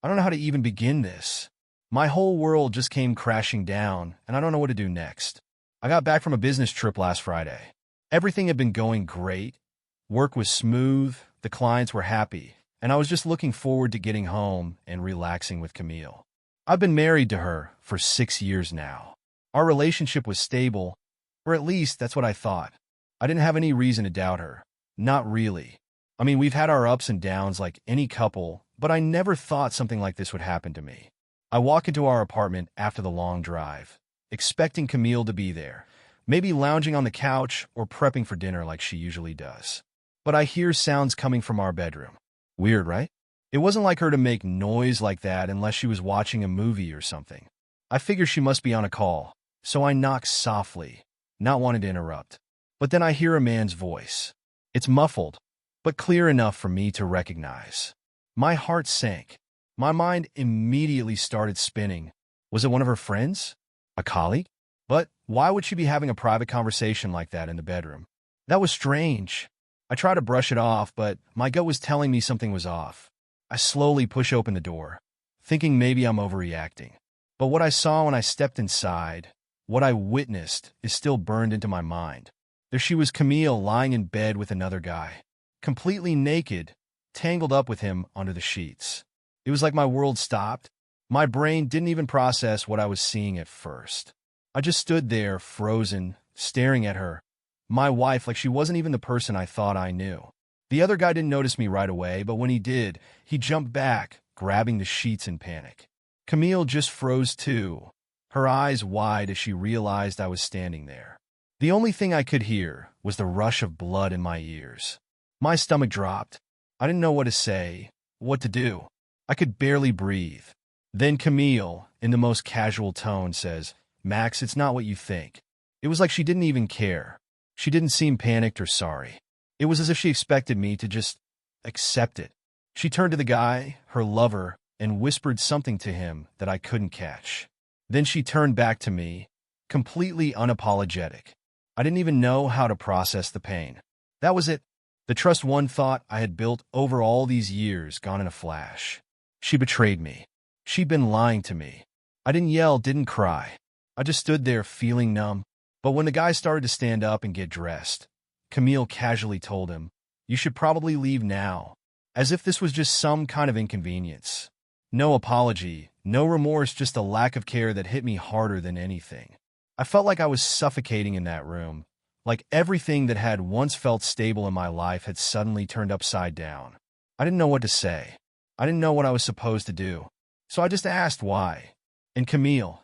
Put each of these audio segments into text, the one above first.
I don't know how to even begin this. My whole world just came crashing down, and I don't know what to do next. I got back from a business trip last Friday. Everything had been going great. Work was smooth, the clients were happy, and I was just looking forward to getting home and relaxing with Camille. I've been married to her for 6 years now. Our relationship was stable, or at least that's what I thought. I didn't have any reason to doubt her. Not really. I mean, we've had our ups and downs like any couple, but I never thought something like this would happen to me. I walk into our apartment after the long drive, expecting Camille to be there, maybe lounging on the couch or prepping for dinner like she usually does. But I hear sounds coming from our bedroom. Weird, right? It wasn't like her to make noise like that unless she was watching a movie or something. I figure she must be on a call, so I knock softly, not wanting to interrupt. But then I hear a man's voice. It's muffled, but clear enough for me to recognize. My heart sank. My mind immediately started spinning. Was it one of her friends? A colleague? But why would she be having a private conversation like that in the bedroom? That was strange. I tried to brush it off, but my gut was telling me something was off. I slowly push open the door, thinking maybe I'm overreacting. But what I saw when I stepped inside, what I witnessed, is still burned into my mind. There she was, Camille, lying in bed with another guy, completely naked, tangled up with him under the sheets. It was like my world stopped. My brain didn't even process what I was seeing at first. I just stood there, frozen, staring at her, my wife, like she wasn't even the person I thought I knew. The other guy didn't notice me right away, but when he did, he jumped back, grabbing the sheets in panic. Camille just froze too, her eyes wide as she realized I was standing there. The only thing I could hear was the rush of blood in my ears. My stomach dropped. I didn't know what to say, what to do. I could barely breathe. Then Camille, in the most casual tone, says, "Max, it's not what you think." It was like she didn't even care. She didn't seem panicked or sorry. It was as if she expected me to just accept it. She turned to the guy, her lover, and whispered something to him that I couldn't catch. Then she turned back to me, completely unapologetic. I didn't even know how to process the pain. That was it. The trust one thought I had built over all these years gone in a flash. She betrayed me. She'd been lying to me. I didn't yell, didn't cry. I just stood there feeling numb. But when the guy started to stand up and get dressed, Camille casually told him, "You should probably leave now," as if this was just some kind of inconvenience. No apology, no remorse, just a lack of care that hit me harder than anything. I felt like I was suffocating in that room, like everything that had once felt stable in my life had suddenly turned upside down. I didn't know what to say. I didn't know what I was supposed to do. So I just asked why. And Camille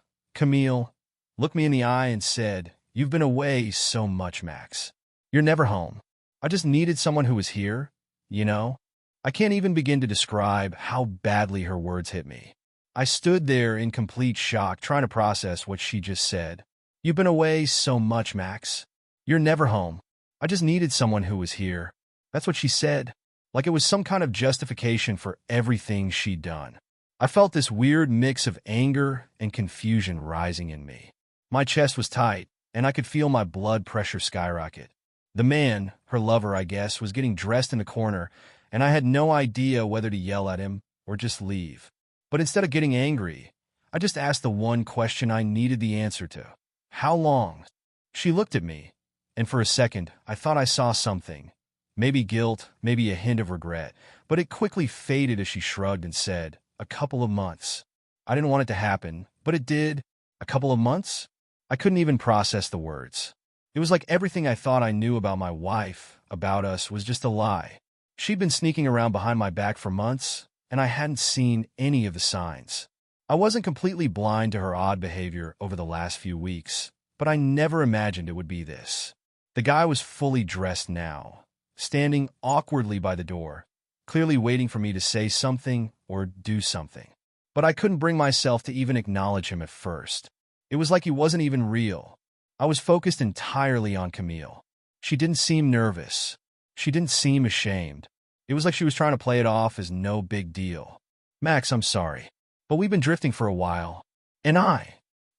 looked me in the eye and said, "You've been away so much, Max. You're never home." I just needed someone who was here, you know? I can't even begin to describe how badly her words hit me. I stood there in complete shock, trying to process what she just said. "You've been away so much, Max. You're never home. I just needed someone who was here." That's what she said, like it was some kind of justification for everything she'd done. I felt this weird mix of anger and confusion rising in me. My chest was tight, and I could feel my blood pressure skyrocket. The man, her lover, I guess, was getting dressed in the corner, and I had no idea whether to yell at him or just leave. But instead of getting angry, I just asked the one question I needed the answer to. "How long?" She looked at me, and for a second, I thought I saw something. Maybe guilt, maybe a hint of regret, but it quickly faded as she shrugged and said, "A couple of months." I didn't want it to happen, but it did. A couple of months? I couldn't even process the words. It was like everything I thought I knew about my wife, about us, was just a lie. She'd been sneaking around behind my back for months, and I hadn't seen any of the signs. I wasn't completely blind to her odd behavior over the last few weeks, but I never imagined it would be this. The guy was fully dressed now, standing awkwardly by the door, clearly waiting for me to say something or do something. But I couldn't bring myself to even acknowledge him at first. It was like he wasn't even real. I was focused entirely on Camille. She didn't seem nervous. She didn't seem ashamed. It was like she was trying to play it off as no big deal. "Max, I'm sorry, but we've been drifting for a while. And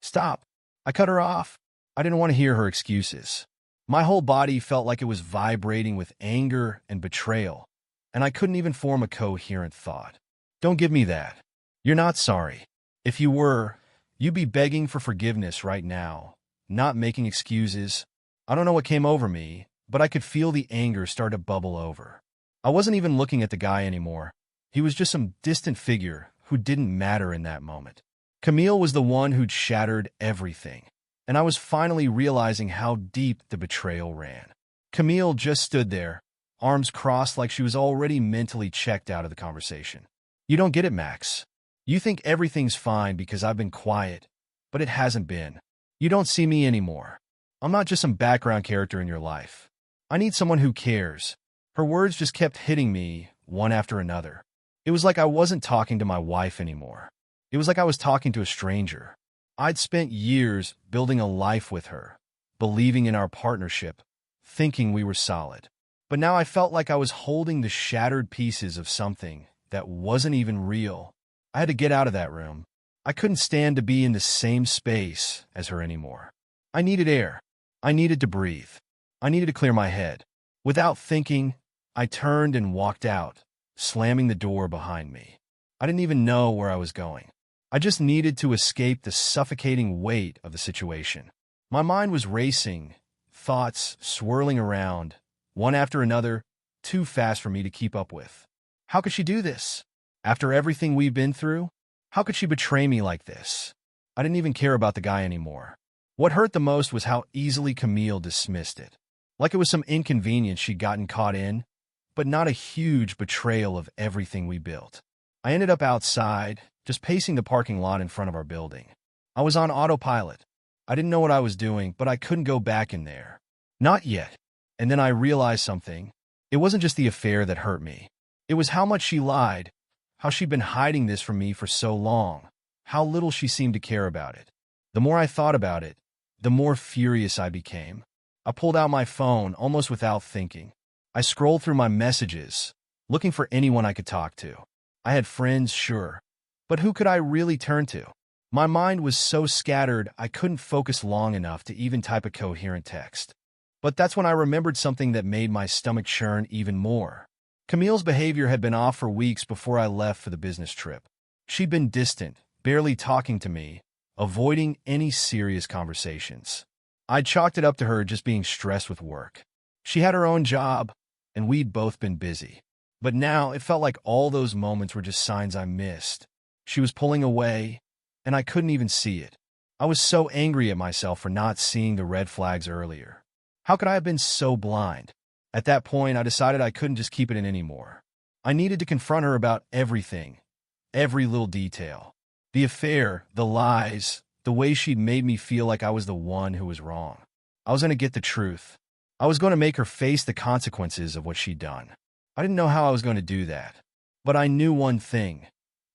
Stop." I cut her off. I didn't want to hear her excuses. My whole body felt like it was vibrating with anger and betrayal, and I couldn't even form a coherent thought. "Don't give me that. You're not sorry. If you were, you'd be begging for forgiveness right now, not making excuses. I don't know what came over me, but I could feel the anger start to bubble over. I wasn't even looking at the guy anymore. He was just some distant figure who didn't matter in that moment. Camille was the one who'd shattered everything, and I was finally realizing how deep the betrayal ran. Camille just stood there, arms crossed like she was already mentally checked out of the conversation. You don't get it, Max. You think everything's fine because I've been quiet, but it hasn't been. You don't see me anymore. I'm not just some background character in your life. I need someone who cares. Her words just kept hitting me, one after another. It was like I wasn't talking to my wife anymore. It was like I was talking to a stranger. I'd spent years building a life with her, believing in our partnership, thinking we were solid. But now I felt like I was holding the shattered pieces of something that wasn't even real. I had to get out of that room. I couldn't stand to be in the same space as her anymore. I needed air. I needed to breathe. I needed to clear my head. Without thinking, I turned and walked out, slamming the door behind me. I didn't even know where I was going. I just needed to escape the suffocating weight of the situation. My mind was racing, thoughts swirling around, one after another, too fast for me to keep up with. How could she do this? After everything we've been through? How could she betray me like this? I didn't even care about the guy anymore. What hurt the most was how easily Camille dismissed it. Like it was some inconvenience she'd gotten caught in, but not a huge betrayal of everything we built. I ended up outside, just pacing the parking lot in front of our building. I was on autopilot. I didn't know what I was doing, but I couldn't go back in there. Not yet. And then I realized something. It wasn't just the affair that hurt me. It was how much she lied, how she'd been hiding this from me for so long, how little she seemed to care about it. The more I thought about it, the more furious I became. I pulled out my phone almost without thinking. I scrolled through my messages, looking for anyone I could talk to. I had friends, sure, but who could I really turn to? My mind was so scattered I couldn't focus long enough to even type a coherent text. But that's when I remembered something that made my stomach churn even more. Camille's behavior had been off for weeks before I left for the business trip. She'd been distant, barely talking to me, avoiding any serious conversations. I'd chalked it up to her just being stressed with work. She had her own job, and we'd both been busy. But now it felt like all those moments were just signs I missed. She was pulling away, and I couldn't even see it. I was so angry at myself for not seeing the red flags earlier. How could I have been so blind? At that point, I decided I couldn't just keep it in anymore. I needed to confront her about everything, every little detail. The affair, the lies, the way she'd made me feel like I was the one who was wrong. I was going to get the truth. I was going to make her face the consequences of what she'd done. I didn't know how I was going to do that. But I knew one thing.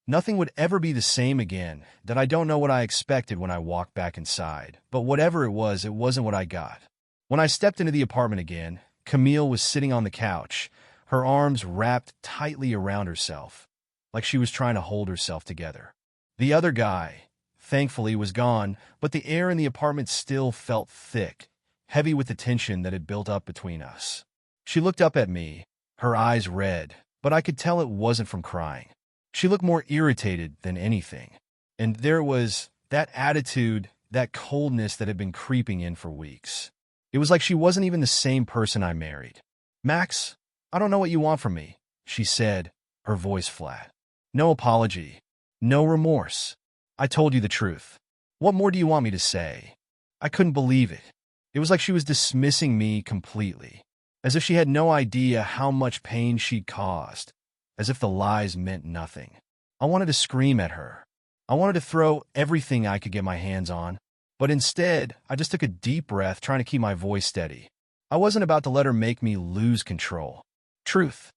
Nothing would ever be the same again, that I don't know what I expected when I walked back inside. But whatever it wasn't what I got. When I stepped into the apartment again, Camille was sitting on the couch, her arms wrapped tightly around herself, like she was trying to hold herself together. The other guy, thankfully, was gone, but the air in the apartment still felt thick, heavy with the tension that had built up between us. She looked up at me, her eyes red, but I could tell it wasn't from crying. She looked more irritated than anything. And there was that attitude, that coldness that had been creeping in for weeks. It was like she wasn't even the same person I married. "Max, I don't know what you want from me," she said, her voice flat. "No apology. No remorse. I told you the truth. What more do you want me to say?" I couldn't believe it. It was like she was dismissing me completely, as if she had no idea how much pain she'd caused, as if the lies meant nothing. I wanted to scream at her. I wanted to throw everything I could get my hands on. But instead, I just took a deep breath, trying to keep my voice steady. I wasn't about to let her make me lose control. "Truth,"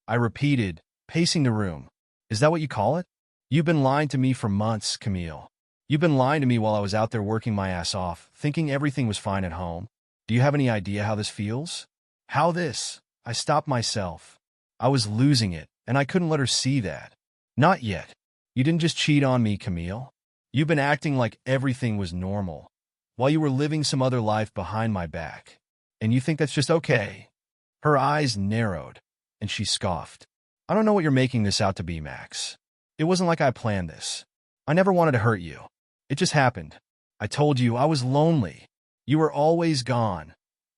I repeated, pacing the room. "Is that what you call it? You've been lying to me for months, Camille. You've been lying to me while I was out there working my ass off, thinking everything was fine at home. Do you have any idea how this feels?" How this? I stopped myself. I was losing it, and I couldn't let her see that. "Not yet. You didn't just cheat on me, Camille. You've been acting like everything was normal, while you were living some other life behind my back. And you think that's just okay?" Her eyes narrowed, and she scoffed. "I don't know what you're making this out to be, Max. It wasn't like I planned this. I never wanted to hurt you. It just happened. I told you I was lonely. You were always gone.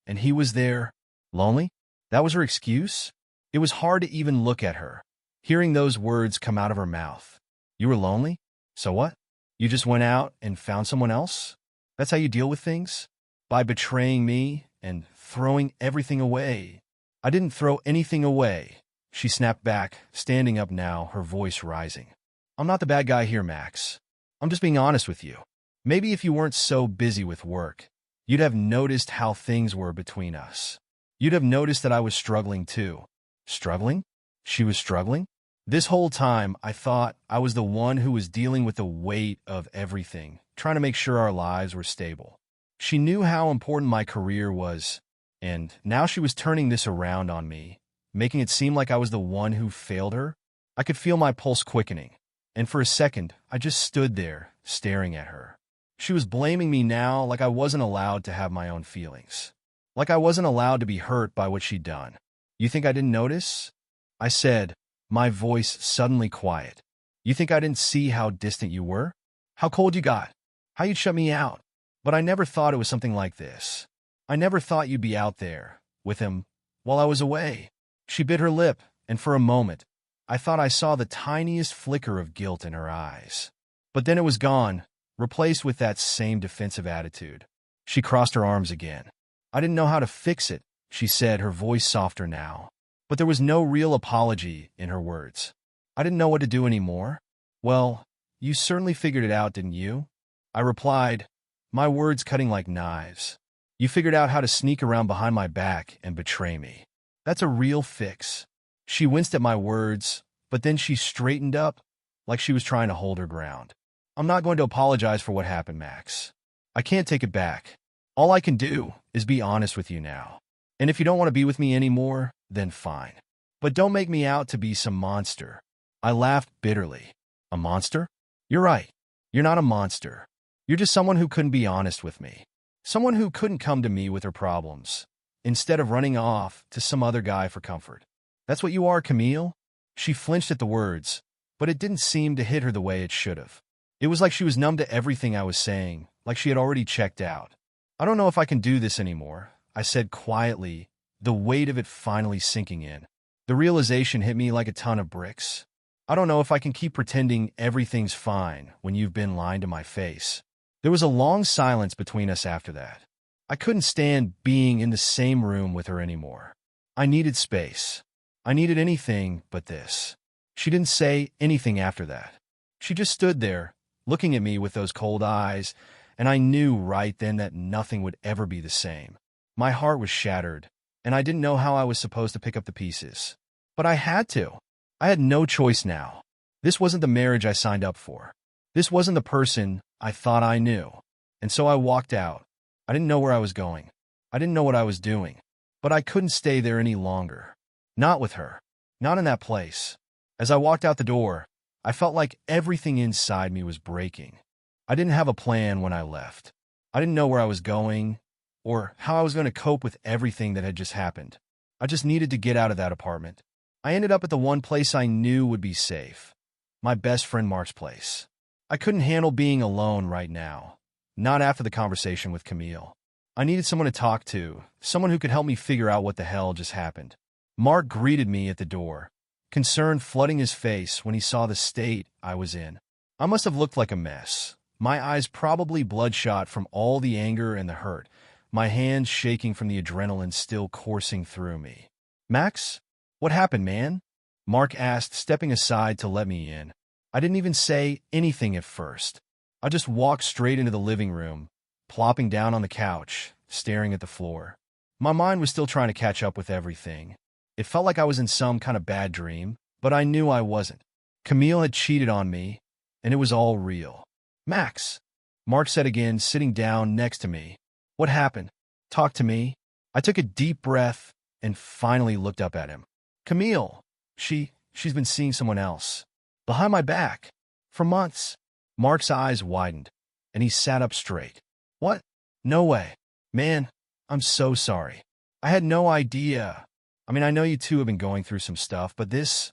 And he was there. Lonely? That was her excuse? It was hard to even look at her, hearing those words come out of her mouth. You were lonely? So what? You just went out and found someone else? That's how you deal with things? By betraying me and throwing everything away. I didn't throw anything away. She snapped back, standing up now, her voice rising. I'm not the bad guy here, Max. I'm just being honest with you. Maybe if you weren't so busy with work, you'd have noticed how things were between us. You'd have noticed that I was struggling too. Struggling? She was struggling? This whole time, I thought I was the one who was dealing with the weight of everything, trying to make sure our lives were stable. She knew how important my career was, and now she was turning this around on me, making it seem like I was the one who failed her. I could feel my pulse quickening, and for a second, I just stood there, staring at her. She was blaming me now like I wasn't allowed to have my own feelings. Like I wasn't allowed to be hurt by what she'd done. You think I didn't notice? I said, my voice suddenly quiet. You think I didn't see how distant you were? How cold you got? How you'd shut me out? But I never thought it was something like this. I never thought you'd be out there, with him, while I was away. She bit her lip, and for a moment, I thought I saw the tiniest flicker of guilt in her eyes. But then it was gone, replaced with that same defensive attitude. She crossed her arms again. I didn't know how to fix it, she said, her voice softer now. But there was no real apology in her words. I didn't know what to do anymore. Well, you certainly figured it out, didn't you? I replied, my words cutting like knives. You figured out how to sneak around behind my back and betray me. That's a real fix. She winced at my words, but then she straightened up, like she was trying to hold her ground. I'm not going to apologize for what happened, Max. I can't take it back. All I can do is be honest with you now. And if you don't want to be with me anymore, then fine. But don't make me out to be some monster. I laughed bitterly. A monster? You're right. You're not a monster. You're just someone who couldn't be honest with me. Someone who couldn't come to me with her problems, instead of running off to some other guy for comfort. That's what you are, Camille? She flinched at the words, but it didn't seem to hit her the way it should have. It was like she was numb to everything I was saying, like she had already checked out. I don't know if I can do this anymore, I said quietly, the weight of it finally sinking in. The realization hit me like a ton of bricks. I don't know if I can keep pretending everything's fine when you've been lying to my face. There was a long silence between us after that. I couldn't stand being in the same room with her anymore. I needed space. I needed anything but this. She didn't say anything after that. She just stood there, looking at me with those cold eyes, and I knew right then that nothing would ever be the same. My heart was shattered, and I didn't know how I was supposed to pick up the pieces. But I had to. I had no choice now. This wasn't the marriage I signed up for. This wasn't the person I thought I knew. And so I walked out. I didn't know where I was going. I didn't know what I was doing. But I couldn't stay there any longer. Not with her. Not in that place. As I walked out the door, I felt like everything inside me was breaking. I didn't have a plan when I left. I didn't know where I was going or how I was going to cope with everything that had just happened. I just needed to get out of that apartment. I ended up at the one place I knew would be safe. My best friend Mark's place. I couldn't handle being alone right now. Not after the conversation with Camille. I needed someone to talk to, someone who could help me figure out what the hell just happened. Mark greeted me at the door, concern flooding his face when he saw the state I was in. I must have looked like a mess. My eyes probably bloodshot from all the anger and the hurt, my hands shaking from the adrenaline still coursing through me. Max? What happened, man? Mark asked, stepping aside to let me in. I didn't even say anything at first. I just walked straight into the living room, plopping down on the couch, staring at the floor. My mind was still trying to catch up with everything. It felt like I was in some kind of bad dream, but I knew I wasn't. Camille had cheated on me, and it was all real. Max, Mark said again, sitting down next to me. What happened? Talk to me. I took a deep breath and finally looked up at him. Camille, she's been seeing someone else. Behind my back. For months. Mark's eyes widened, and he sat up straight. What? No way. Man, I'm so sorry. I had no idea. I mean, I know you two have been going through some stuff, but this...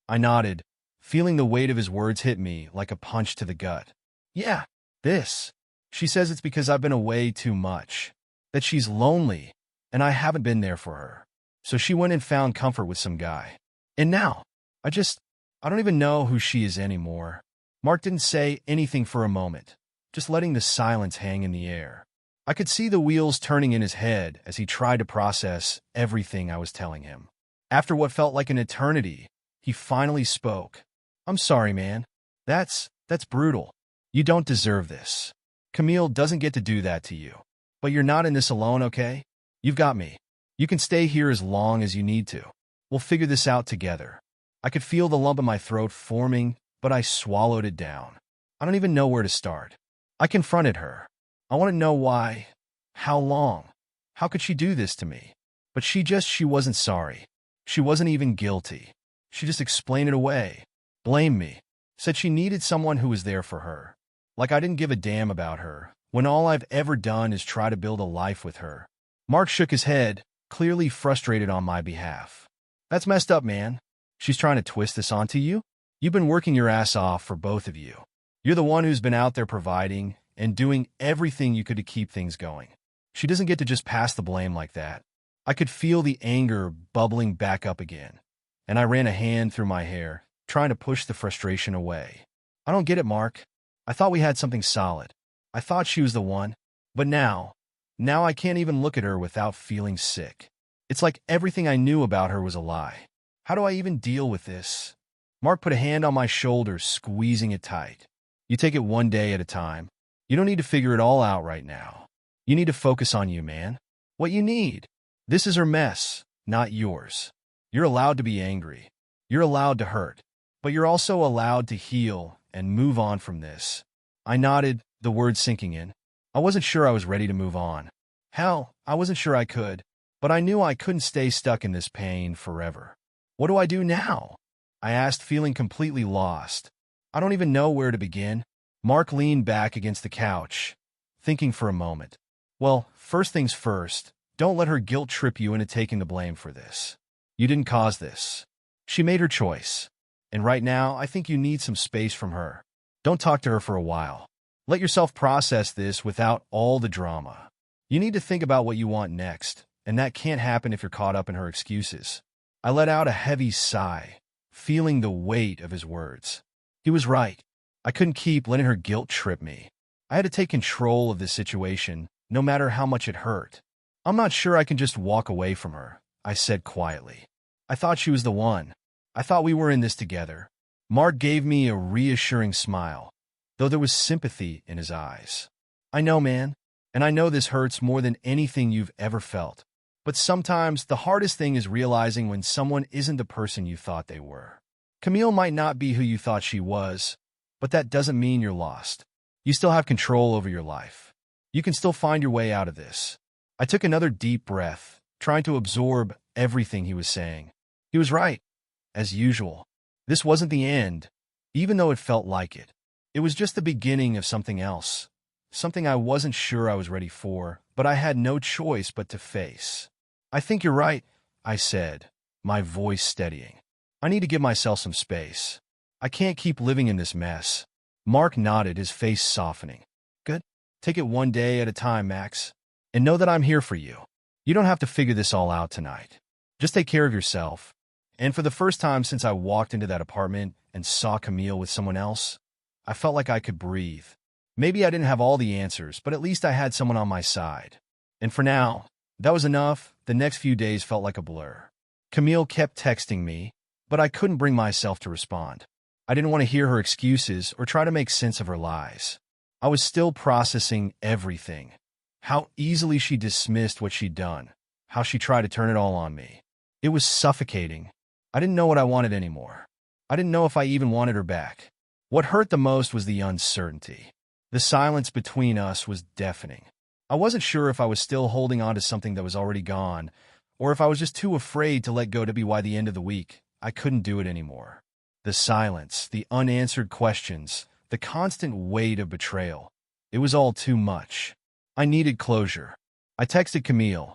I nodded, Feeling the weight of his words hit me like a punch to the gut. Yeah, this. She says it's because I've been away too much, that she's lonely, and I haven't been there for her. So she went and found comfort with some guy. And now, I don't even know who she is anymore. Mark didn't say anything for a moment, just letting the silence hang in the air. I could see the wheels turning in his head as he tried to process everything I was telling him. After what felt like an eternity, he finally spoke. I'm sorry, man. That's brutal. You don't deserve this. Camille doesn't get to do that to you. But you're not in this alone, okay? You've got me. You can stay here as long as you need to. We'll figure this out together. I could feel the lump in my throat forming, but I swallowed it down. I don't even know where to start. I confronted her. I want to know why. How long? How could she do this to me? But she wasn't sorry. She wasn't even guilty. She just explained it away. Blamed me. Said she needed someone who was there for her. Like I didn't give a damn about her, when all I've ever done is try to build a life with her. Mark shook his head, clearly frustrated on my behalf. That's messed up, man. She's trying to twist this onto you? You've been working your ass off for both of you. You're the one who's been out there providing and doing everything you could to keep things going. She doesn't get to just pass the blame like that. I could feel the anger bubbling back up again, and I ran a hand through my hair, trying to push the frustration away. I don't get it, Mark. I thought we had something solid. I thought she was the one. But now I can't even look at her without feeling sick. It's like everything I knew about her was a lie. How do I even deal with this? Mark put a hand on my shoulder, squeezing it tight. You take it one day at a time. You don't need to figure it all out right now. You need to focus on you, man. What you need. This is her mess, not yours. You're allowed to be angry. You're allowed to hurt. But you're also allowed to heal and move on from this. I nodded, the words sinking in. I wasn't sure I was ready to move on. Hell, I wasn't sure I could. But I knew I couldn't stay stuck in this pain forever. What do I do now? I asked, feeling completely lost. I don't even know where to begin. Mark leaned back against the couch, thinking for a moment. Well, first things first, don't let her guilt trip you into taking the blame for this. You didn't cause this. She made her choice. And right now, I think you need some space from her. Don't talk to her for a while. Let yourself process this without all the drama. You need to think about what you want next, and that can't happen if you're caught up in her excuses. I let out a heavy sigh, feeling the weight of his words. He was right. I couldn't keep letting her guilt trip me. I had to take control of this situation, no matter how much it hurt. I'm not sure I can just walk away from her, I said quietly. I thought she was the one. I thought we were in this together. Mark gave me a reassuring smile, though there was sympathy in his eyes. I know, man, and I know this hurts more than anything you've ever felt. But sometimes the hardest thing is realizing when someone isn't the person you thought they were. Camille might not be who you thought she was, but that doesn't mean you're lost. You still have control over your life. You can still find your way out of this. I took another deep breath, trying to absorb everything he was saying. He was right, as usual. This wasn't the end, even though it felt like it. It was just the beginning of something else, something I wasn't sure I was ready for, but I had no choice but to face. I think you're right, I said, my voice steadying. I need to give myself some space. I can't keep living in this mess. Mark nodded, his face softening. Good. Take it one day at a time, Max. And know that I'm here for you. You don't have to figure this all out tonight. Just take care of yourself. And for the first time since I walked into that apartment and saw Camille with someone else, I felt like I could breathe. Maybe I didn't have all the answers, but at least I had someone on my side. And for now, that was enough. The next few days felt like a blur. Camille kept texting me, but I couldn't bring myself to respond. I didn't want to hear her excuses or try to make sense of her lies. I was still processing everything. How easily she dismissed what she'd done. How she tried to turn it all on me. It was suffocating. I didn't know what I wanted anymore. I didn't know if I even wanted her back. What hurt the most was the uncertainty. The silence between us was deafening. I wasn't sure if I was still holding on to something that was already gone, or if I was just too afraid to let go to be by the end of the week. I couldn't do it anymore. The silence, the unanswered questions, the constant weight of betrayal. It was all too much. I needed closure. I texted Camille.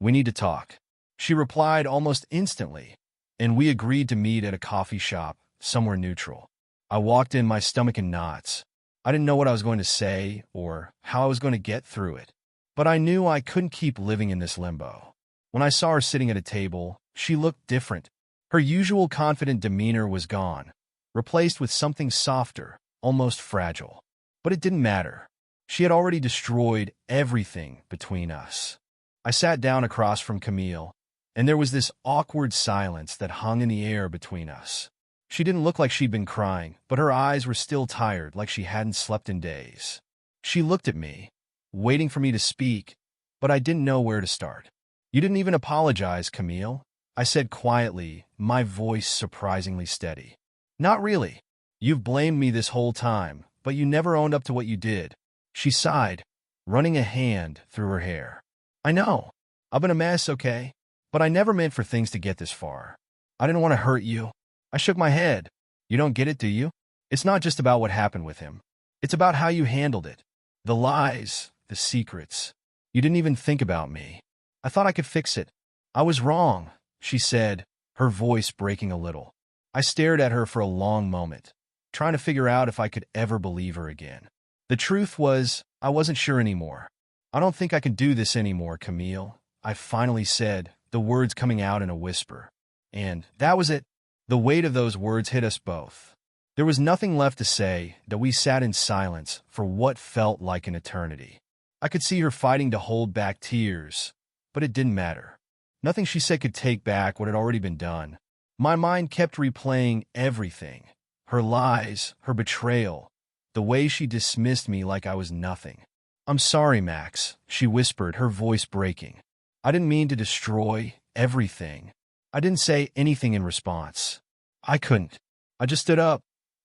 We need to talk. She replied almost instantly, and we agreed to meet at a coffee shop somewhere neutral. I walked in, my stomach in knots. I didn't know what I was going to say or how I was going to get through it. But I knew I couldn't keep living in this limbo. When I saw her sitting at a table, she looked different. Her usual confident demeanor was gone, replaced with something softer, almost fragile. But it didn't matter. She had already destroyed everything between us. I sat down across from Camille, and there was this awkward silence that hung in the air between us. She didn't look like she'd been crying, but her eyes were still tired, like she hadn't slept in days. She looked at me, waiting for me to speak, but I didn't know where to start. "You didn't even apologize, Camille," I said quietly, my voice surprisingly steady. "Not really. You've blamed me this whole time, but you never owned up to what you did." She sighed, running a hand through her hair. "I know. I've been a mess, okay? But I never meant for things to get this far. I didn't want to hurt you." I shook my head. "You don't get it, do you? It's not just about what happened with him. It's about how you handled it. The lies, the secrets. You didn't even think about me. I thought I could fix it. I was wrong," she said, her voice breaking a little. I stared at her for a long moment, trying to figure out if I could ever believe her again. The truth was, I wasn't sure anymore. "I don't think I can do this anymore, Camille," I finally said, the words coming out in a whisper. And that was it. The weight of those words hit us both. There was nothing left to say, that we sat in silence for what felt like an eternity. I could see her fighting to hold back tears, but it didn't matter. Nothing she said could take back what had already been done. My mind kept replaying everything. Her lies, her betrayal, the way she dismissed me like I was nothing. "I'm sorry, Max," she whispered, her voice breaking. "I didn't mean to destroy everything." I didn't say anything in response. I couldn't. I just stood up,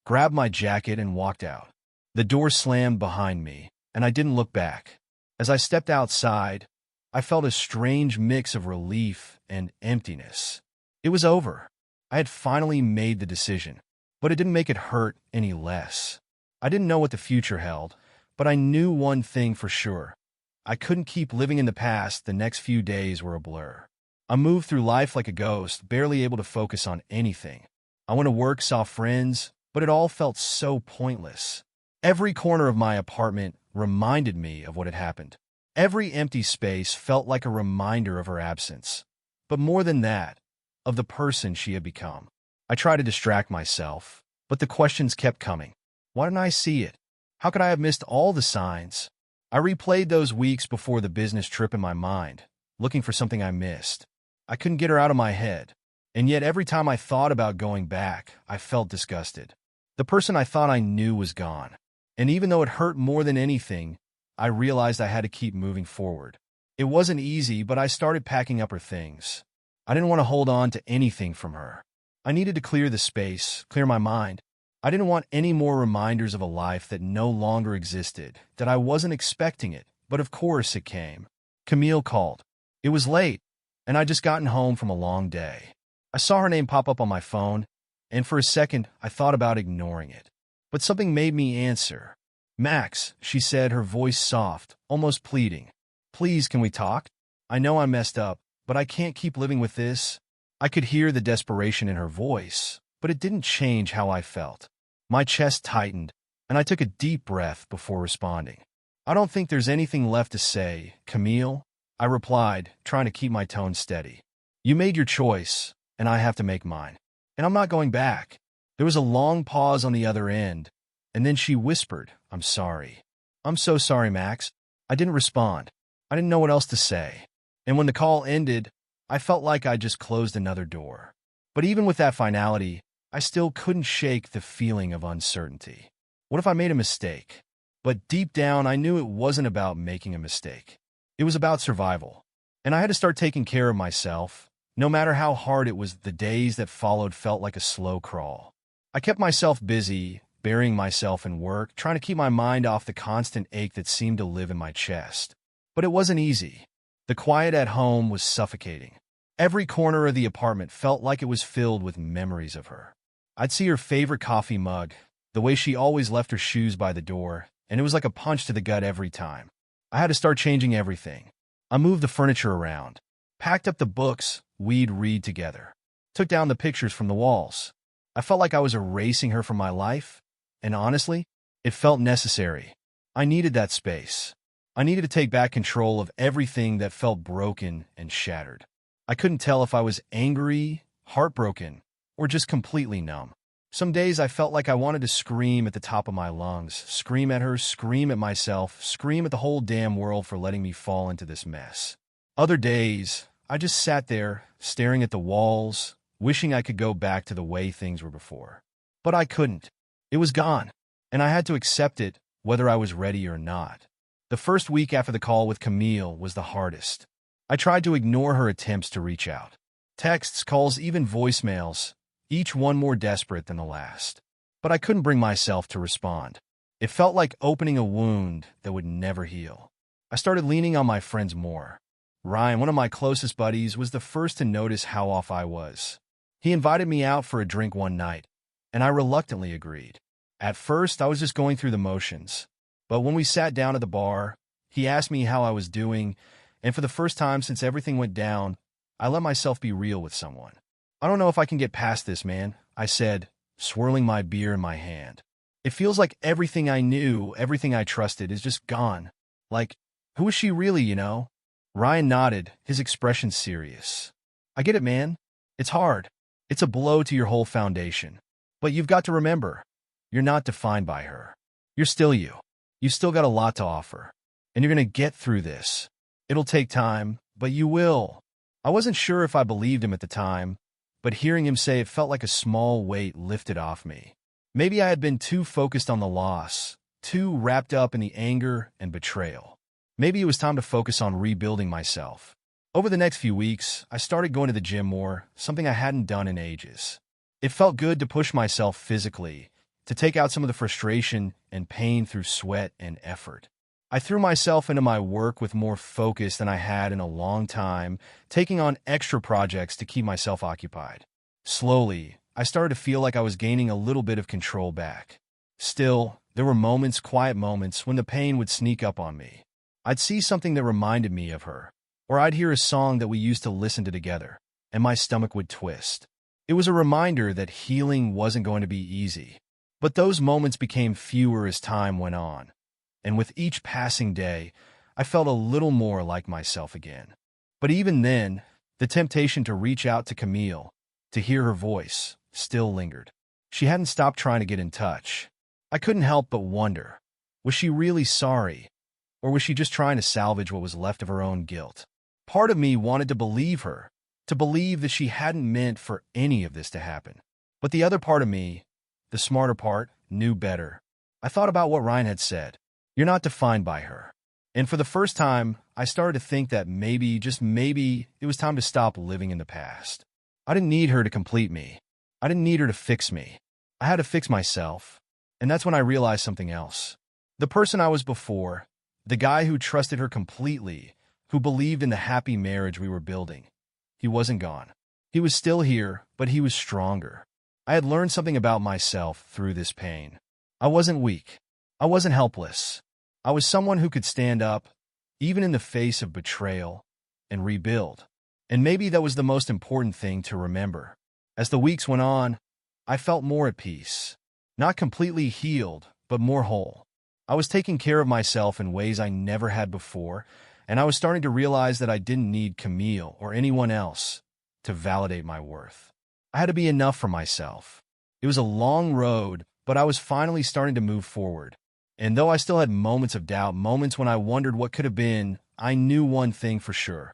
grabbed my jacket, and walked out. The door slammed behind me, and I didn't look back. As I stepped outside, I felt a strange mix of relief and emptiness. It was over. I had finally made the decision, but it didn't make it hurt any less. I didn't know what the future held, but I knew one thing for sure. I couldn't keep living in the past. The next few days were a blur. I moved through life like a ghost, barely able to focus on anything. I went to work, saw friends, but it all felt so pointless. Every corner of my apartment reminded me of what had happened. Every empty space felt like a reminder of her absence. But more than that, of the person she had become. I tried to distract myself, but the questions kept coming. Why didn't I see it? How could I have missed all the signs? I replayed those weeks before the business trip in my mind, looking for something I missed. I couldn't get her out of my head, and yet every time I thought about going back, I felt disgusted. The person I thought I knew was gone, and even though it hurt more than anything, I realized I had to keep moving forward. It wasn't easy, but I started packing up her things. I didn't want to hold on to anything from her. I needed to clear the space, clear my mind. I didn't want any more reminders of a life that no longer existed, that I wasn't expecting it, but of course it came. Camille called. It was late, and I'd just gotten home from a long day. I saw her name pop up on my phone, and for a second I thought about ignoring it. But something made me answer. "Max," she said, her voice soft, almost pleading. "Please, can we talk? I know I messed up, but I can't keep living with this." I could hear the desperation in her voice, but it didn't change how I felt. My chest tightened, and I took a deep breath before responding. "I don't think there's anything left to say, Camille," I replied, trying to keep my tone steady. "You made your choice, and I have to make mine. And I'm not going back." There was a long pause on the other end, and then she whispered, "I'm sorry." "I'm so sorry, Max." I didn't respond. I didn't know what else to say. And when the call ended, I felt like I just closed another door. But even with that finality, I still couldn't shake the feeling of uncertainty. What if I made a mistake? But deep down, I knew it wasn't about making a mistake. It was about survival. And I had to start taking care of myself. No matter how hard it was, the days that followed felt like a slow crawl. I kept myself busy, burying myself in work, trying to keep my mind off the constant ache that seemed to live in my chest. But it wasn't easy. The quiet at home was suffocating. Every corner of the apartment felt like it was filled with memories of her. I'd see her favorite coffee mug, the way she always left her shoes by the door, and it was like a punch to the gut every time. I had to start changing everything. I moved the furniture around, packed up the books we'd read together, took down the pictures from the walls. I felt like I was erasing her from my life, and honestly, it felt necessary. I needed that space. I needed to take back control of everything that felt broken and shattered. I couldn't tell if I was angry, heartbroken, or just completely numb. Some days I felt like I wanted to scream at the top of my lungs, scream at her, scream at myself, scream at the whole damn world for letting me fall into this mess. Other days, I just sat there, staring at the walls, wishing I could go back to the way things were before. But I couldn't. It was gone, and I had to accept it, whether I was ready or not. The first week after the call with Camille was the hardest. I tried to ignore her attempts to reach out. Texts, calls, even voicemails, each one more desperate than the last. But I couldn't bring myself to respond. It felt like opening a wound that would never heal. I started leaning on my friends more. Ryan, one of my closest buddies, was the first to notice how off I was. He invited me out for a drink one night, and I reluctantly agreed. At first, I was just going through the motions. But when we sat down at the bar, he asked me how I was doing, and for the first time since everything went down, I let myself be real with someone. I don't know if I can get past this, man, I said, swirling my beer in my hand. It feels like everything I knew, everything I trusted, is just gone. Like, who is she really, you know? Ryan nodded, his expression serious. I get it, man. It's hard. It's a blow to your whole foundation. But you've got to remember, you're not defined by her. You're still you. You've still got a lot to offer. And you're going to get through this. It'll take time, but you will. I wasn't sure if I believed him at the time, but hearing him say it felt like a small weight lifted off me. Maybe I had been too focused on the loss, too wrapped up in the anger and betrayal. Maybe it was time to focus on rebuilding myself. Over the next few weeks, I started going to the gym more, something I hadn't done in ages. It felt good to push myself physically, to take out some of the frustration and pain through sweat and effort. I threw myself into my work with more focus than I had in a long time, taking on extra projects to keep myself occupied. Slowly, I started to feel like I was gaining a little bit of control back. Still, there were moments, quiet moments, when the pain would sneak up on me. I'd see something that reminded me of her, or I'd hear a song that we used to listen to together, and my stomach would twist. It was a reminder that healing wasn't going to be easy. But those moments became fewer as time went on. And with each passing day, I felt a little more like myself again. But even then, the temptation to reach out to Camille, to hear her voice, still lingered. She hadn't stopped trying to get in touch. I couldn't help but wonder, was she really sorry? Or was she just trying to salvage what was left of her own guilt? Part of me wanted to believe her, to believe that she hadn't meant for any of this to happen. But the other part of me, the smarter part, knew better. I thought about what Ryan had said. You're not defined by her. And for the first time, I started to think that maybe, just maybe, it was time to stop living in the past. I didn't need her to complete me. I didn't need her to fix me. I had to fix myself. And that's when I realized something else. The person I was before, the guy who trusted her completely, who believed in the happy marriage we were building, he wasn't gone. He was still here, but he was stronger. I had learned something about myself through this pain. I wasn't weak. I wasn't helpless. I was someone who could stand up, even in the face of betrayal, and rebuild. And maybe that was the most important thing to remember. As the weeks went on, I felt more at peace. Not completely healed, but more whole. I was taking care of myself in ways I never had before, and I was starting to realize that I didn't need Camille or anyone else to validate my worth. I had to be enough for myself. It was a long road, but I was finally starting to move forward. And though I still had moments of doubt, moments when I wondered what could have been, I knew one thing for sure.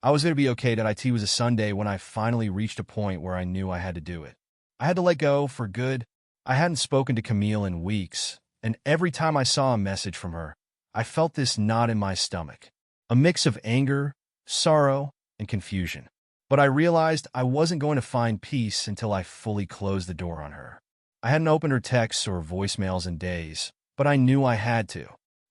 I was going to be okay. That it was a Sunday when I finally reached a point where I knew I had to do it. I had to let go for good. I hadn't spoken to Camille in weeks, and every time I saw a message from her, I felt this knot in my stomach. A mix of anger, sorrow, and confusion. But I realized I wasn't going to find peace until I fully closed the door on her. I hadn't opened her texts or voicemails in days, but I knew I had to.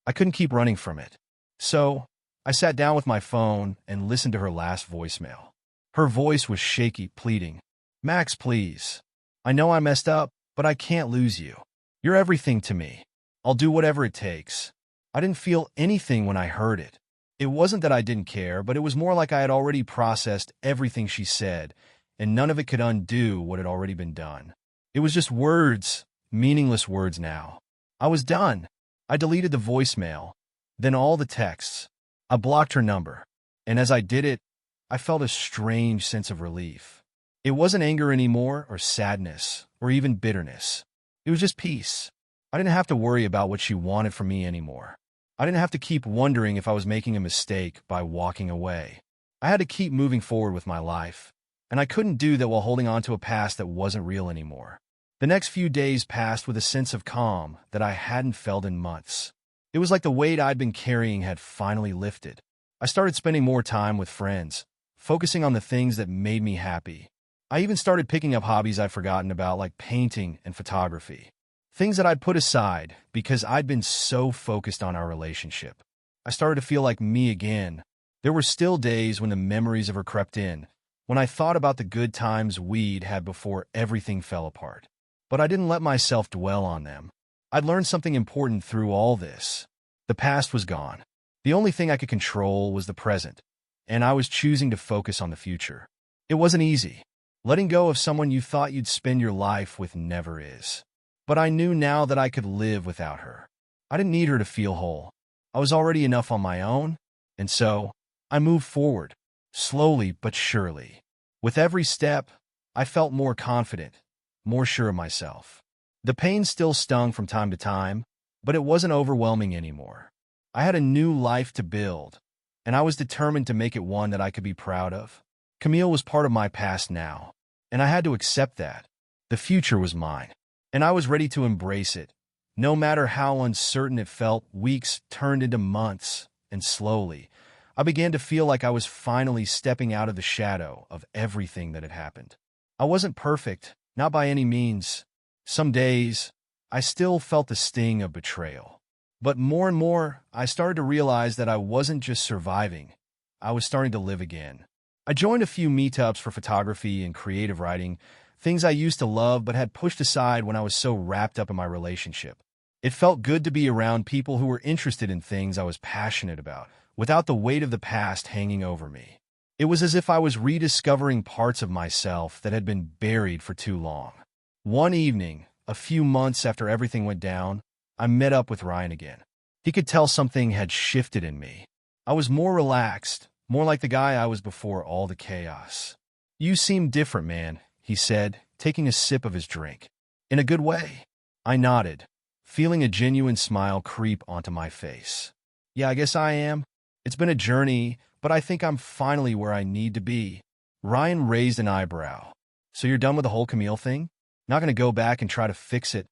I couldn't keep running from it. So, I sat down with my phone and listened to her last voicemail. Her voice was shaky, pleading, "Max, please. I know I messed up, but I can't lose you. You're everything to me. I'll do whatever it takes." I didn't feel anything when I heard it. It wasn't that I didn't care, but it was more like I had already processed everything she said, and none of it could undo what had already been done. It was just words, meaningless words now. I was done. I deleted the voicemail, then all the texts. I blocked her number. And as I did it, I felt a strange sense of relief. It wasn't anger anymore, or sadness, or even bitterness. It was just peace. I didn't have to worry about what she wanted from me anymore. I didn't have to keep wondering if I was making a mistake by walking away. I had to keep moving forward with my life, and I couldn't do that while holding on to a past that wasn't real anymore. The next few days passed with a sense of calm that I hadn't felt in months. It was like the weight I'd been carrying had finally lifted. I started spending more time with friends, focusing on the things that made me happy. I even started picking up hobbies I'd forgotten about, like painting and photography. Things that I'd put aside because I'd been so focused on our relationship. I started to feel like me again. There were still days when the memories of her crept in, when I thought about the good times we'd had before everything fell apart. But I didn't let myself dwell on them. I'd learned something important through all this. The past was gone. The only thing I could control was the present, and I was choosing to focus on the future. It wasn't easy. Letting go of someone you thought you'd spend your life with never is. But I knew now that I could live without her. I didn't need her to feel whole. I was already enough on my own, and so I moved forward, slowly but surely. With every step, I felt more confident, more sure of myself. The pain still stung from time to time, but it wasn't overwhelming anymore. I had a new life to build, and I was determined to make it one that I could be proud of. Camille was part of my past now, and I had to accept that. The future was mine, and I was ready to embrace it. No matter how uncertain it felt, weeks turned into months, and slowly, I began to feel like I was finally stepping out of the shadow of everything that had happened. I wasn't perfect, not by any means. Some days, I still felt the sting of betrayal. But more and more, I started to realize that I wasn't just surviving. I was starting to live again. I joined a few meetups for photography and creative writing, things I used to love but had pushed aside when I was so wrapped up in my relationship. It felt good to be around people who were interested in things I was passionate about, without the weight of the past hanging over me. It was as if I was rediscovering parts of myself that had been buried for too long. One evening, a few months after everything went down, I met up with Ryan again. He could tell something had shifted in me. I was more relaxed, more like the guy I was before all the chaos. "You seem different, man," he said, taking a sip of his drink. "In a good way." I nodded, feeling a genuine smile creep onto my face. "Yeah, I guess I am. It's been a journey, but I think I'm finally where I need to be." Ryan raised an eyebrow. "So you're done with the whole Camille thing? Not going to go back and try to fix it?"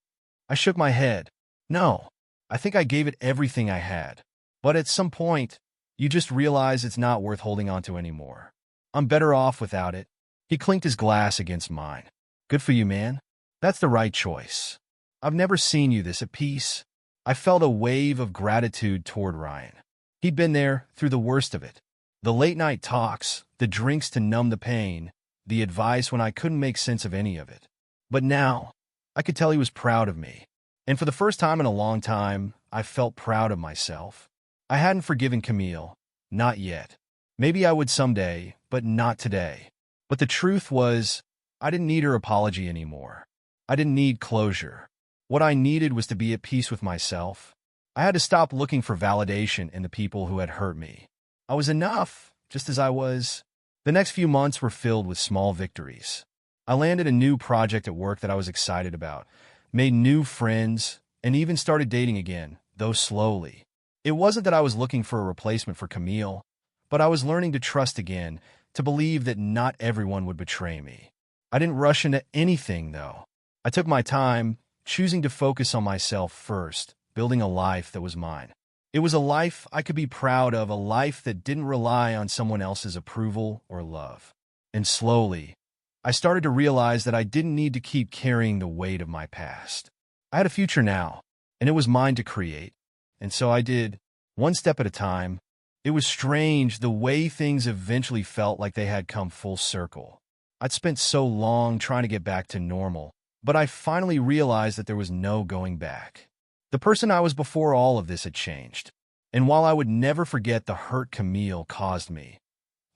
I shook my head. "No, I think I gave it everything I had. But at some point, you just realize it's not worth holding on to anymore. I'm better off without it." He clinked his glass against mine. "Good for you, man. That's the right choice. I've never seen you this at peace." I felt a wave of gratitude toward Ryan. He'd been there through the worst of it. The late-night talks, the drinks to numb the pain, the advice when I couldn't make sense of any of it. But now, I could tell he was proud of me. And for the first time in a long time, I felt proud of myself. I hadn't forgiven Camille. Not yet. Maybe I would someday, but not today. But the truth was, I didn't need her apology anymore. I didn't need closure. What I needed was to be at peace with myself. I had to stop looking for validation in the people who had hurt me. I was enough, just as I was. The next few months were filled with small victories. I landed a new project at work that I was excited about, made new friends, and even started dating again, though slowly. It wasn't that I was looking for a replacement for Camille, but I was learning to trust again, to believe that not everyone would betray me. I didn't rush into anything, though. I took my time, choosing to focus on myself first, building a life that was mine. It was a life I could be proud of, a life that didn't rely on someone else's approval or love. And slowly, I started to realize that I didn't need to keep carrying the weight of my past. I had a future now, and it was mine to create. And so I did, one step at a time. It was strange the way things eventually felt like they had come full circle. I'd spent so long trying to get back to normal, but I finally realized that there was no going back. The person I was before all of this had changed. And while I would never forget the hurt Camille caused me,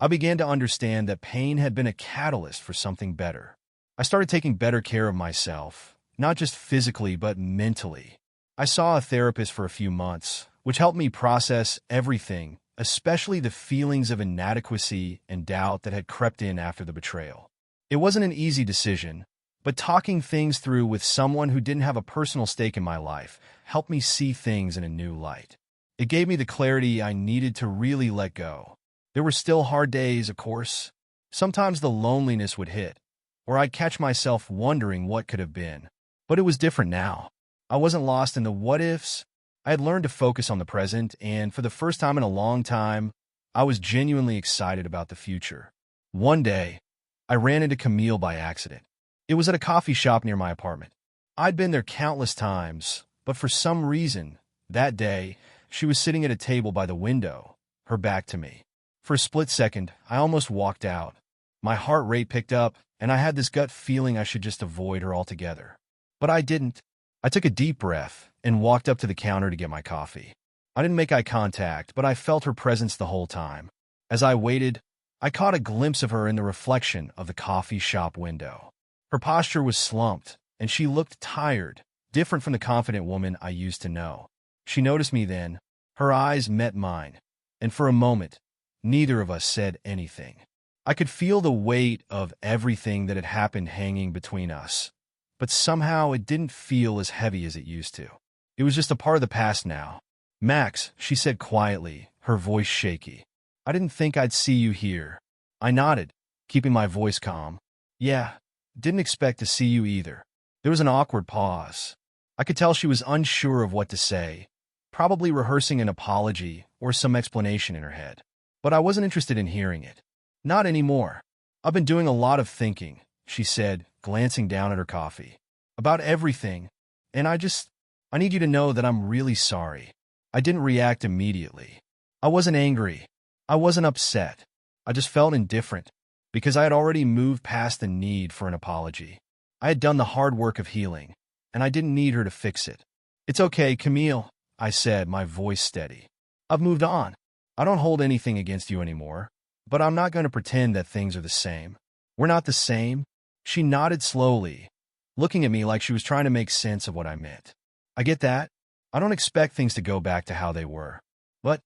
I began to understand that pain had been a catalyst for something better. I started taking better care of myself, not just physically but mentally. I saw a therapist for a few months, which helped me process everything, especially the feelings of inadequacy and doubt that had crept in after the betrayal. It wasn't an easy decision, but talking things through with someone who didn't have a personal stake in my life helped me see things in a new light. It gave me the clarity I needed to really let go. There were still hard days, of course. Sometimes the loneliness would hit, or I'd catch myself wondering what could have been. But it was different now. I wasn't lost in the what-ifs. I had learned to focus on the present, and for the first time in a long time, I was genuinely excited about the future. One day, I ran into Camille by accident. It was at a coffee shop near my apartment. I'd been there countless times, but for some reason, that day, she was sitting at a table by the window, her back to me. For a split second, I almost walked out. My heart rate picked up, and I had this gut feeling I should just avoid her altogether. But I didn't. I took a deep breath and walked up to the counter to get my coffee. I didn't make eye contact, but I felt her presence the whole time. As I waited, I caught a glimpse of her in the reflection of the coffee shop window. Her posture was slumped, and she looked tired, different from the confident woman I used to know. She noticed me then. Her eyes met mine, and for a moment, neither of us said anything. I could feel the weight of everything that had happened hanging between us, but somehow it didn't feel as heavy as it used to. It was just a part of the past now. "Max," she said quietly, her voice shaky. "I didn't think I'd see you here." I nodded, keeping my voice calm. "Yeah, didn't expect to see you either." There was an awkward pause. I could tell she was unsure of what to say, probably rehearsing an apology or some explanation in her head. But I wasn't interested in hearing it. "Not anymore. I've been doing a lot of thinking," she said, glancing down at her coffee. "About everything, and I need you to know that I'm really sorry." I didn't react immediately. I wasn't angry. I wasn't upset. I just felt indifferent, because I had already moved past the need for an apology. I had done the hard work of healing, and I didn't need her to fix it. "It's okay, Camille," I said, my voice steady. "I've moved on. I don't hold anything against you anymore, but I'm not going to pretend that things are the same." "We're not the same?" She nodded slowly, looking at me like she was trying to make sense of what I meant. "I get that. I don't expect things to go back to how they were. But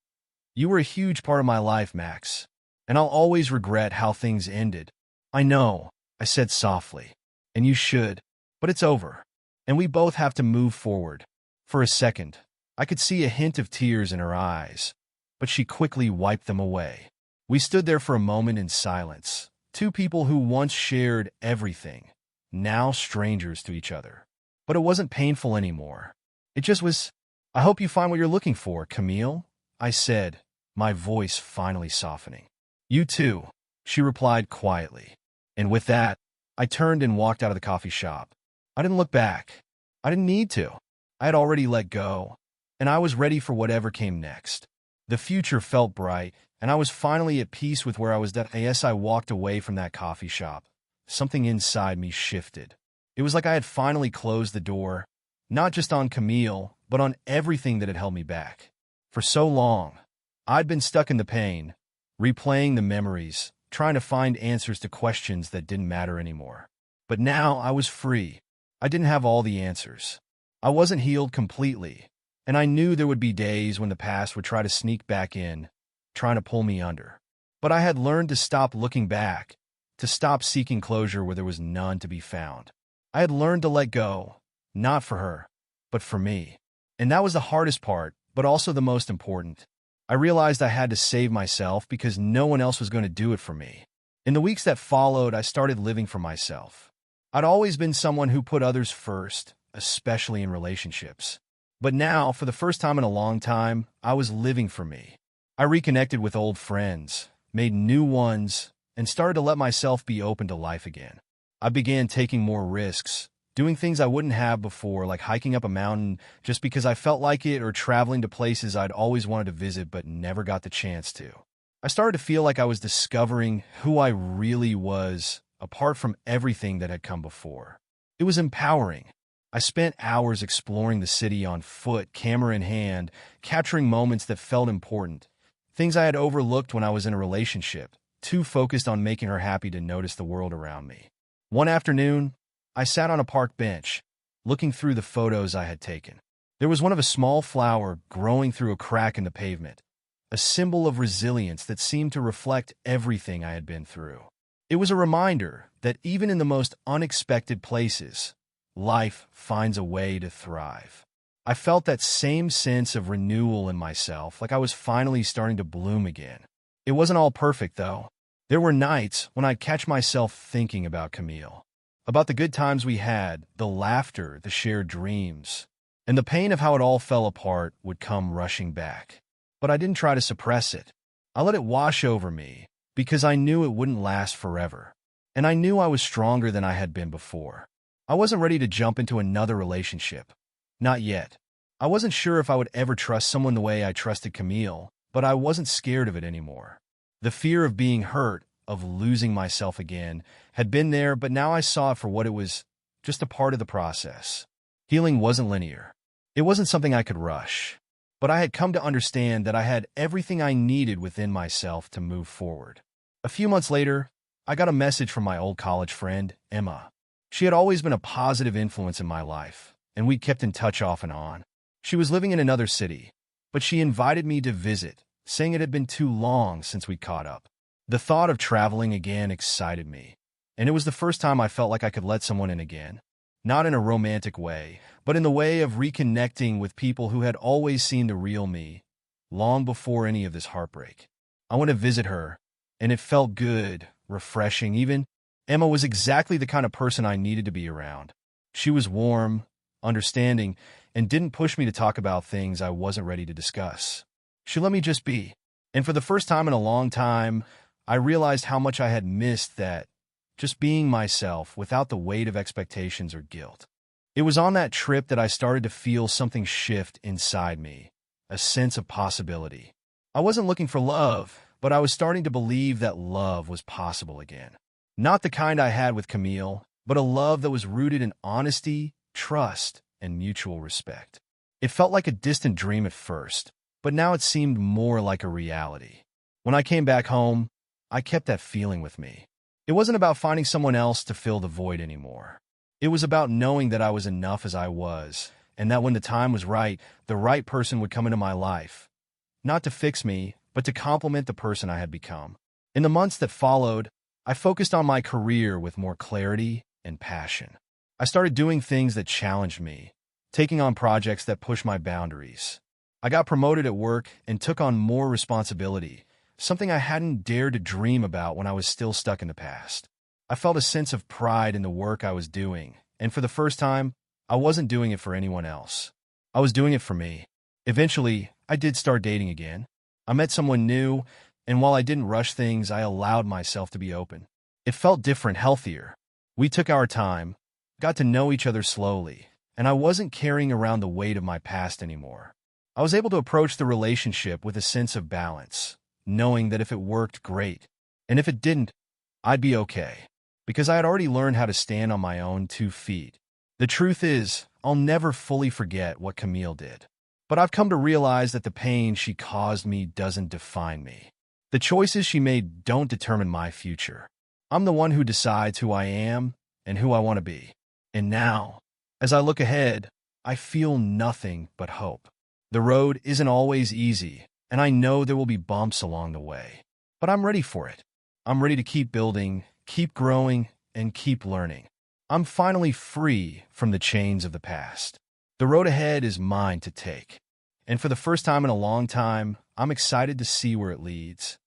you were a huge part of my life, Max, and I'll always regret how things ended." "I know," I said softly, "and you should, but it's over, and we both have to move forward." For a second, I could see a hint of tears in her eyes, but she quickly wiped them away. We stood there for a moment in silence, two people who once shared everything, now strangers to each other. But it wasn't painful anymore. It just was. "I hope you find what you're looking for, Camille," I said, my voice finally softening. "You too," she replied quietly. And with that, I turned and walked out of the coffee shop. I didn't look back. I didn't need to. I had already let go, and I was ready for whatever came next. The future felt bright, and I was finally at peace with where I was at. As I walked away from that coffee shop, something inside me shifted. It was like I had finally closed the door, not just on Camille, but on everything that had held me back. For so long, I'd been stuck in the pain, replaying the memories, trying to find answers to questions that didn't matter anymore. But now I was free. I didn't have all the answers. I wasn't healed completely, and I knew there would be days when the past would try to sneak back in, trying to pull me under. But I had learned to stop looking back, to stop seeking closure where there was none to be found. I had learned to let go, not for her, but for me. And that was the hardest part, but also the most important. I realized I had to save myself because no one else was going to do it for me. In the weeks that followed, I started living for myself. I'd always been someone who put others first, especially in relationships. But now, for the first time in a long time, I was living for me. I reconnected with old friends, made new ones, and started to let myself be open to life again. I began taking more risks, doing things I wouldn't have before, like hiking up a mountain just because I felt like it, or traveling to places I'd always wanted to visit but never got the chance to. I started to feel like I was discovering who I really was, apart from everything that had come before. It was empowering. I spent hours exploring the city on foot, camera in hand, capturing moments that felt important, things I had overlooked when I was in a relationship, too focused on making her happy to notice the world around me. One afternoon, I sat on a park bench, looking through the photos I had taken. There was one of a small flower growing through a crack in the pavement, a symbol of resilience that seemed to reflect everything I had been through. It was a reminder that even in the most unexpected places, life finds a way to thrive. I felt that same sense of renewal in myself, like I was finally starting to bloom again. It wasn't all perfect, though. There were nights when I'd catch myself thinking about Camille, about the good times we had, the laughter, the shared dreams, and the pain of how it all fell apart would come rushing back. But I didn't try to suppress it. I let it wash over me, because I knew it wouldn't last forever. And I knew I was stronger than I had been before. I wasn't ready to jump into another relationship. Not yet. I wasn't sure if I would ever trust someone the way I trusted Camille, but I wasn't scared of it anymore. The fear of being hurt, of losing myself again, had been there, but now I saw it for what it was, just a part of the process. Healing wasn't linear. It wasn't something I could rush. But I had come to understand that I had everything I needed within myself to move forward. A few months later, I got a message from my old college friend, Emma. She had always been a positive influence in my life, and we kept in touch off and on. She was living in another city, but she invited me to visit, saying it had been too long since we caught up. The thought of traveling again excited me, and it was the first time I felt like I could let someone in again. Not in a romantic way, but in the way of reconnecting with people who had always seen the real me, long before any of this heartbreak. I went to visit her, and it felt good, refreshing even. Emma was exactly the kind of person I needed to be around. She was warm, understanding, and didn't push me to talk about things I wasn't ready to discuss. She let me just be. And for the first time in a long time, I realized how much I had missed that, just being myself without the weight of expectations or guilt. It was on that trip that I started to feel something shift inside me, a sense of possibility. I wasn't looking for love, but I was starting to believe that love was possible again. Not the kind I had with Camille, but a love that was rooted in honesty, trust, and mutual respect. It felt like a distant dream at first, but now it seemed more like a reality. When I came back home, I kept that feeling with me. It wasn't about finding someone else to fill the void anymore. It was about knowing that I was enough as I was, and that when the time was right, the right person would come into my life. Not to fix me, but to complement the person I had become. In the months that followed, I focused on my career with more clarity and passion. I started doing things that challenged me, taking on projects that pushed my boundaries. I got promoted at work and took on more responsibility, something I hadn't dared to dream about when I was still stuck in the past. I felt a sense of pride in the work I was doing, and for the first time, I wasn't doing it for anyone else. I was doing it for me. Eventually, I did start dating again. I met someone new, and while I didn't rush things, I allowed myself to be open. It felt different, healthier. We took our time, got to know each other slowly, and I wasn't carrying around the weight of my past anymore. I was able to approach the relationship with a sense of balance, knowing that if it worked, great, and if it didn't, I'd be okay, because I had already learned how to stand on my own 2 feet. The truth is, I'll never fully forget what Camille did, but I've come to realize that the pain she caused me doesn't define me. The choices she made don't determine my future. I'm the one who decides who I am and who I want to be. And now, as I look ahead, I feel nothing but hope. The road isn't always easy, and I know there will be bumps along the way. But I'm ready for it. I'm ready to keep building, keep growing, and keep learning. I'm finally free from the chains of the past. The road ahead is mine to take. And for the first time in a long time, I'm excited to see where it leads.